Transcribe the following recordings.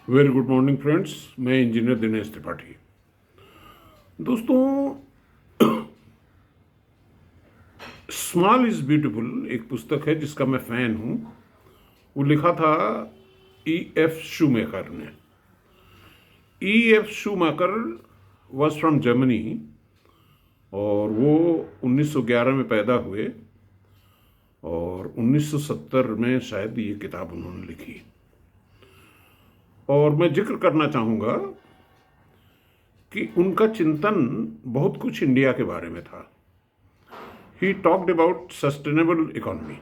Very good morning friends. मैं engineer Dinesh Tripathi. दोस्तों, small is beautiful एक पुस्तक है जिसका मैं फ़ैन हूँ। वो लिखा था E.F. शूमेकर ने। E.F. Shoemaker was from Germany और वो 1911 में पैदा हुए और 1970 में शायद ये किताब उन्होंने लिखी। और मैं जिक्र करना चाहूँगा कि उनका चिंतन बहुत कुछ इंडिया के बारे में था। He talked about sustainable economy,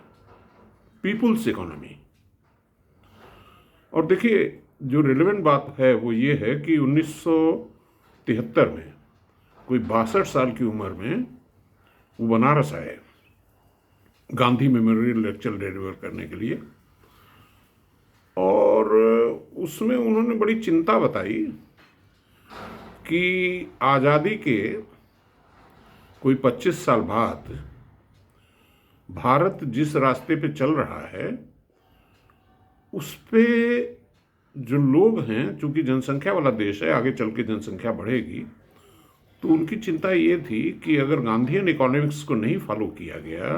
people's economy. और देखिए, जो रिलेवेंट बात है वो ये है कि 1973 में कोई 62 साल की उम्र में वो बनारस आए गांधी मेमोरियल लेक्चर डिलीवर करने के लिए। और उसमें उन्होंने बड़ी चिंता बताई कि आज़ादी के कोई 25 साल बाद भारत जिस रास्ते पे चल रहा है उस पे जो लोग हैं, चूंकि जनसंख्या वाला देश है, आगे चल के जनसंख्या बढ़ेगी, तो उनकी चिंता ये थी कि अगर गांधीयन इकोनॉमिक्स को नहीं फॉलो किया गया,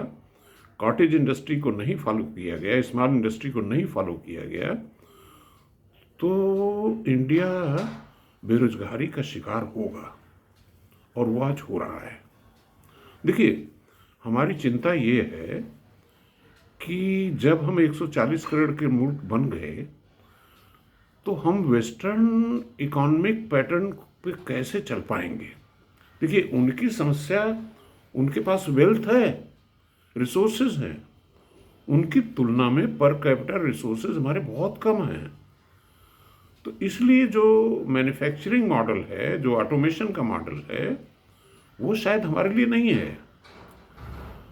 कॉटेज इंडस्ट्री को नहीं फॉलो किया गया, स्मॉल इंडस्ट्री को नहीं फॉलो किया गया, तो इंडिया बेरोजगारी का शिकार होगा। और वो आज हो रहा है। देखिए, हमारी चिंता ये है कि जब हम 140 करोड़ के मुल्क बन गए तो हम वेस्टर्न इकोनॉमिक पैटर्न पे कैसे चल पाएंगे। देखिए, उनकी समस्या, उनके पास वेल्थ है, रिसोर्सेज हैं, उनकी तुलना में पर कैपिटा रिसोर्सेज हमारे बहुत कम हैं। तो इसलिए जो मैन्युफैक्चरिंग मॉडल है, जो ऑटोमेशन का मॉडल है, वो शायद हमारे लिए नहीं है।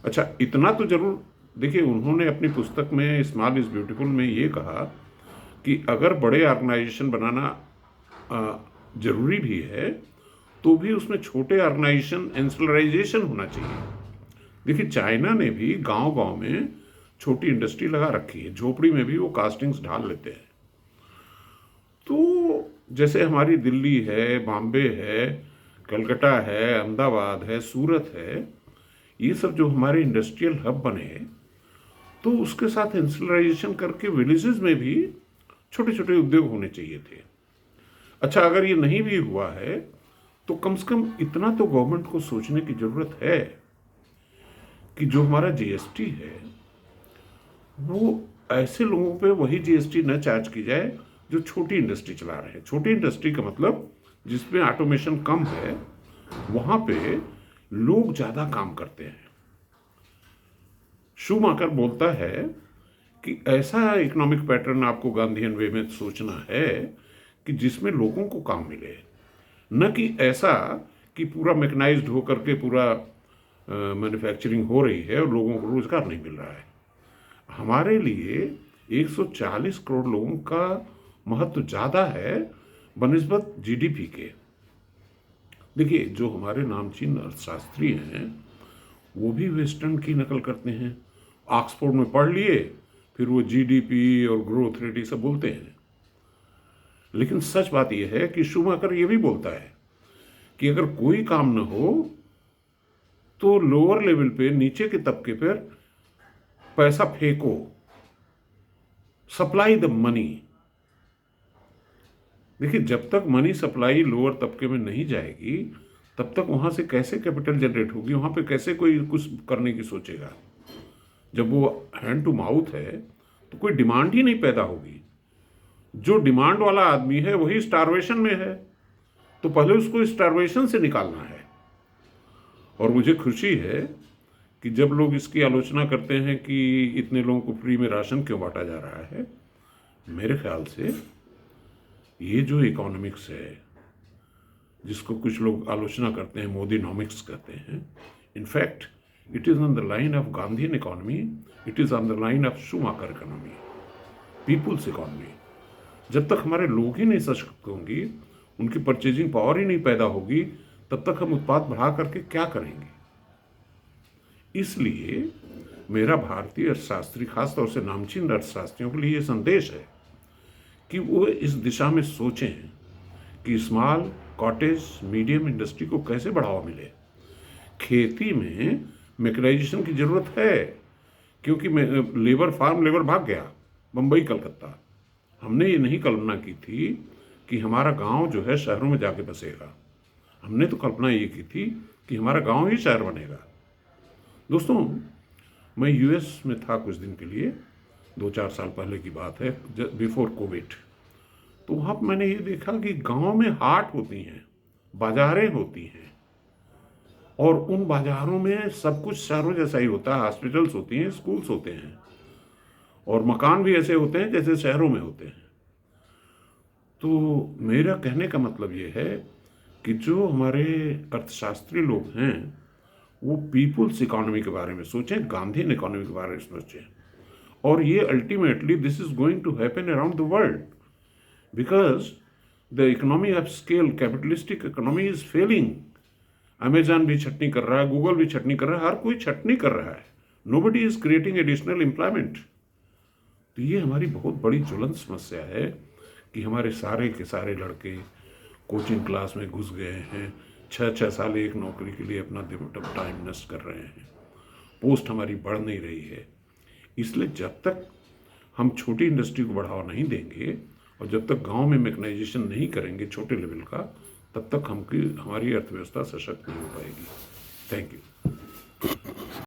अच्छा, इतना तो जरूर देखिए, उन्होंने अपनी पुस्तक में स्मॉल इज़ ब्यूटीफुल में ये कहा कि अगर बड़े ऑर्गेनाइजेशन बनाना जरूरी भी है तो भी उसमें छोटे ऑर्गेनाइजेशन इंस्टलाइजेशन होना चाहिए। देखिए, चाइना ने भी गांव-गांव में छोटी इंडस्ट्री लगा रखी है, झोपड़ी में भी वो कास्टिंग्स ढाल लेते हैं। तो जैसे हमारी दिल्ली है, बॉम्बे है, कलकत्ता है, अहमदाबाद है, सूरत है, ये सब जो हमारे इंडस्ट्रियल हब बने, तो उसके साथ इंस्टलाइजेशन करके विलेजेस में भी छोटे छोटे उद्योग होने चाहिए थे। अच्छा, अगर ये नहीं भी हुआ है तो कम से कम इतना तो गवर्नमेंट को सोचने की जरूरत है कि जो हमारा जीएसटी है वो ऐसे लोगों पे वही जीएसटी न चार्ज की जाए जो छोटी इंडस्ट्री चला रहे हैं। छोटी इंडस्ट्री का मतलब जिसमें ऑटोमेशन कम है, वहां पे लोग ज्यादा काम करते हैं। शूमेकर बोलता है कि ऐसा इकोनॉमिक पैटर्न आपको गांधीयन वे में सोचना है कि जिसमें लोगों को काम मिले, न कि ऐसा कि पूरा मैकेनाइज्ड होकर के पूरा मैन्युफैक्चरिंग हो रही है और लोगों को रोजगार नहीं मिल रहा है। हमारे लिए 140 करोड़ लोगों का महत्व ज़्यादा है बनिस्बत जीडीपी के। देखिए, जो हमारे नामचीन अर्थशास्त्री हैं वो भी वेस्टर्न की नकल करते हैं। ऑक्सफोर्ड में पढ़ लिए, फिर वो जीडीपी और ग्रोथ रेट ये सब बोलते हैं। लेकिन सच बात यह है कि शूमेकर ये भी बोलता है कि अगर कोई काम न हो तो लोअर लेवल पे, नीचे के तबके पर पैसा फेंको, सप्लाई द मनी। देखिए, जब तक मनी सप्लाई लोअर तबके में नहीं जाएगी तब तक वहां से कैसे कैपिटल जनरेट होगी, वहां पे कैसे कोई कुछ करने की सोचेगा। जब वो हैंड टू माउथ है तो कोई डिमांड ही नहीं पैदा होगी। जो डिमांड वाला आदमी है वही स्टारवेशन में है, तो पहले उसको स्टारवेशन से निकालना है। और मुझे खुशी है कि जब लोग इसकी आलोचना करते हैं कि इतने लोगों को फ्री में राशन क्यों बांटा जा रहा है, मेरे ख्याल से ये जो इकोनॉमिक्स है जिसको कुछ लोग आलोचना करते हैं, मोदीनॉमिक्स कहते हैं, in fact it is on the line of Gandhian economy, it is on the line of Schumacher economy, people's economy. जब तक हमारे लोग ही नहीं सशक्त होंगी, उनकी परचेजिंग पावर ही नहीं पैदा होगी, तब तक हम उत्पाद बढ़ा करके क्या करेंगे। इसलिए मेरा भारतीय अर्थशास्त्री, खासतौर से नामचीन अर्थशास्त्रियों के लिए ये संदेश है कि वो इस दिशा में सोचें कि स्मॉल कॉटेज मीडियम इंडस्ट्री को कैसे बढ़ावा मिले। खेती में मैकेनाइजेशन की ज़रूरत है, क्योंकि फार्म लेबर भाग गया मुंबई कलकत्ता। हमने ये नहीं कल्पना की थी कि हमारा गांव जो है शहरों में जाके बसेगा। हमने तो कल्पना ये की थी कि हमारा गांव ही शहर बनेगा। दोस्तों, मैं यूएस में था कुछ दिन के लिए, 2-4 साल पहले की बात है, बिफोर कोविड। तो वहाँ पर मैंने ये देखा कि गांव में हाट होती हैं, बाजारें होती हैं, और उन बाजारों में सब कुछ शहरों जैसा ही होता है। हॉस्पिटल्स होती हैं, स्कूल्स होते हैं, और मकान भी ऐसे होते हैं जैसे शहरों में होते हैं। तो मेरा कहने का मतलब ये है कि जो हमारे अर्थशास्त्री लोग हैं वो पीपुल्स इकोनॉमी के बारे में सोचें, गांधीन इकोनॉमी के बारे में सोचें। और ये ultimately this is going to happen around the world, because the economy of scale, capitalistic economy is failing. Amazon भी छटनी कर रहा है, गूगल भी छटनी कर रहा है, हर कोई छटनी कर रहा है। Nobody is creating additional employment. तो ये हमारी बहुत बड़ी ज्वलंत समस्या है कि हमारे सारे के सारे लड़के कोचिंग क्लास में घुस गए हैं, 6-6 साल एक नौकरी के लिए अपना टाइम नष्ट कर रहे हैं। पोस्ट हमारी बढ़ नहीं रही है। इसलिए जब तक हम छोटी इंडस्ट्री को बढ़ावा नहीं देंगे और जब तक गांव में मैकेनाइजेशन नहीं करेंगे छोटे लेवल का, तब तक हमारी अर्थव्यवस्था सशक्त नहीं हो पाएगी। Thank you.